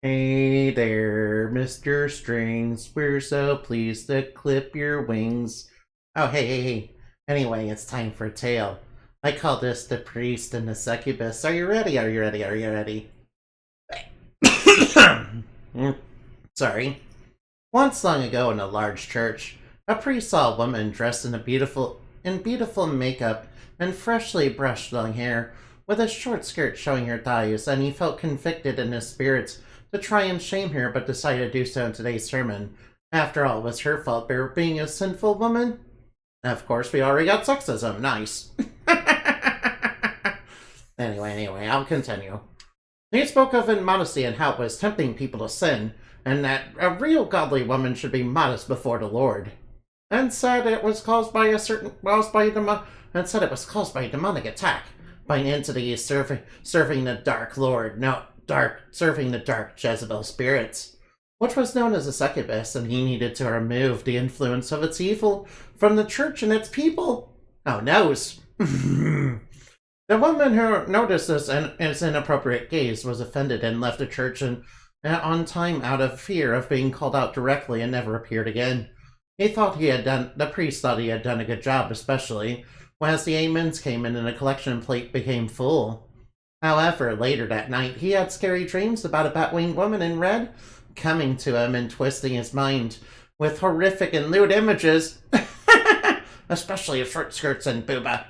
Hey there, Mr. Strings. We're so pleased to clip your wings. Oh, hey. Anyway, it's time for a tale. I call this the priest and the succubus. Are you ready? Are you ready? Are you ready? Sorry. Once long ago in a large church, a priest saw a woman dressed in beautiful makeup and freshly brushed long hair, with a short skirt showing her thighs, and he felt convicted in his spirits to try and shame her, but decided to do so in today's sermon. After all, it was her fault for being a sinful woman. Of course, we already got sexism. Nice. Anyway, I'll continue. He spoke of immodesty and how it was tempting people to sin, and that a real godly woman should be modest before the Lord, and said it was caused by and said it was caused by a demonic attack, by an entity serving the dark Lord, no dark serving the dark Jezebel spirits, which was known as a succubus, and he needed to remove the influence of its evil from the church and its people. Oh noes. The woman who noticed his inappropriate gaze was offended and left the church on time out of fear of being called out directly and never appeared again. The priest thought he had done a good job, especially as the amens came in and the collection plate became full. However, later that night, he had scary dreams about a bat-winged woman in red coming to him and twisting his mind with horrific and lewd images, especially of short skirts and booba.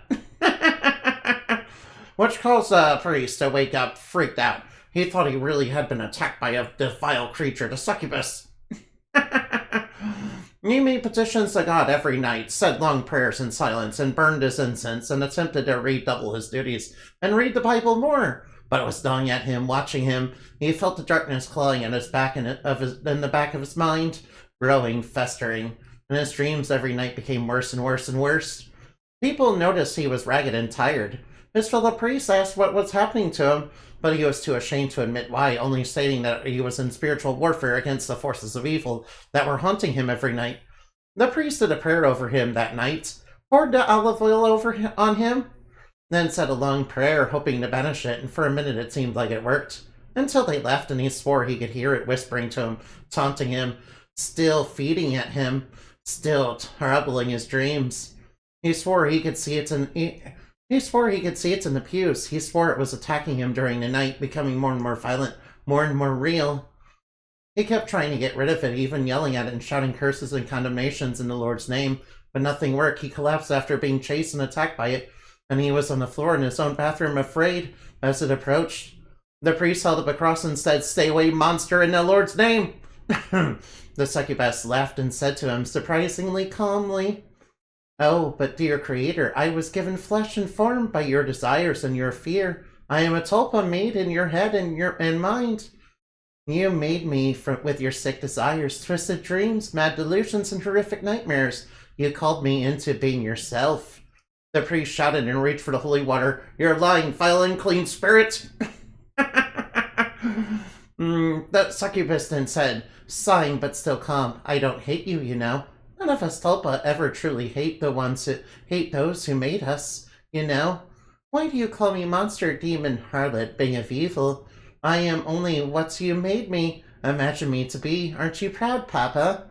Which caused the priest to wake up freaked out. He thought he really had been attacked by a vile creature, the succubus. He made petitions to God every night, said long prayers in silence, and burned his incense, and attempted to redouble his duties, and read the Bible more. But it was gnawing at him, watching him. He felt the darkness clawing at his back in the back of his mind, growing, festering, and his dreams every night became worse and worse and worse. People noticed he was ragged and tired. His fellow priest asked what was happening to him, but he was too ashamed to admit why, only stating that he was in spiritual warfare against the forces of evil that were haunting him every night. The priest did a prayer over him that night, poured the olive oil on him, then said a long prayer, hoping to banish it, and for a minute it seemed like it worked, until they left and he swore he could hear it whispering to him, taunting him, still feeding at him, still troubling his dreams. He swore he could see it in the pews. He swore it was attacking him during the night, becoming more and more violent, more and more real. He kept trying to get rid of it, even yelling at it and shouting curses and condemnations in the Lord's name, but nothing worked. He collapsed after being chased and attacked by it, and he was on the floor in his own bathroom, afraid, as it approached. The priest held up a cross and said, "Stay away, monster, in the Lord's name!" The succubus laughed and said to him, surprisingly calmly, "Oh, but dear Creator, I was given flesh and form by your desires and your fear. I am a tulpa made in your head and mind. You made me with your sick desires, twisted dreams, mad delusions, and horrific nightmares. You called me into being yourself." The priest shouted and reached for the holy water. "You're lying, vile, unclean spirit!" The succubus then said, sighing but still calm, "I don't hate you, you know. None of us tulpa ever truly hate those who made us, you know. Why do you call me monster, demon, harlot, being of evil? I am only what you made me, imagine me to be. Aren't you proud, Papa?"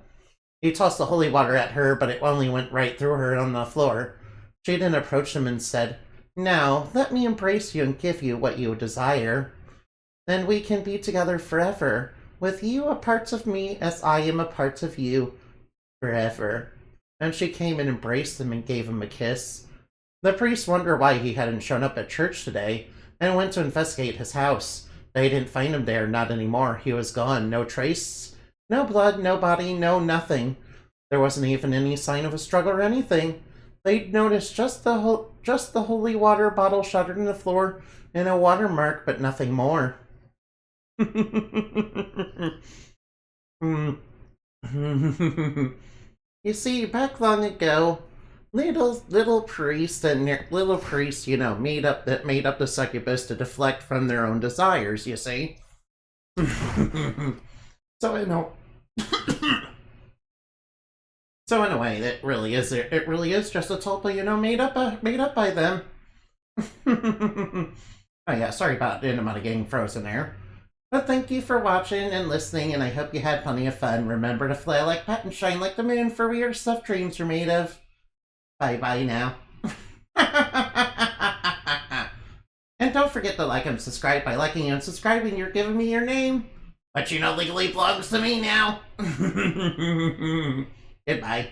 He tossed the holy water at her, but it only went right through her on the floor. She then approached him and said, "Now, let me embrace you and give you what you desire. Then we can be together forever, with you a part of me as I am a part of you, forever." And she came and embraced him and gave him a kiss. The priest wondered why he hadn't shown up at church today, and went to investigate his house. They didn't find him there, not anymore. He was gone, no trace, no blood, no body, no nothing. There wasn't even any sign of a struggle or anything. They'd noticed just the holy water bottle shattered in the floor and a watermark, but nothing more. You see, back long ago, little priest, made up the succubus to deflect from their own desires. You see. So I know. So in a way, it really is just a tulpa, made up by them. Oh yeah, sorry about the amount of getting frozen there. But thank you for watching and listening, and I hope you had plenty of fun. Remember to fly like Pat and shine like the moon for weird stuff dreams are made of. Bye-bye now. And don't forget to like and subscribe. By liking and subscribing, you're giving me your name. But you know legally belongs to me now. Goodbye.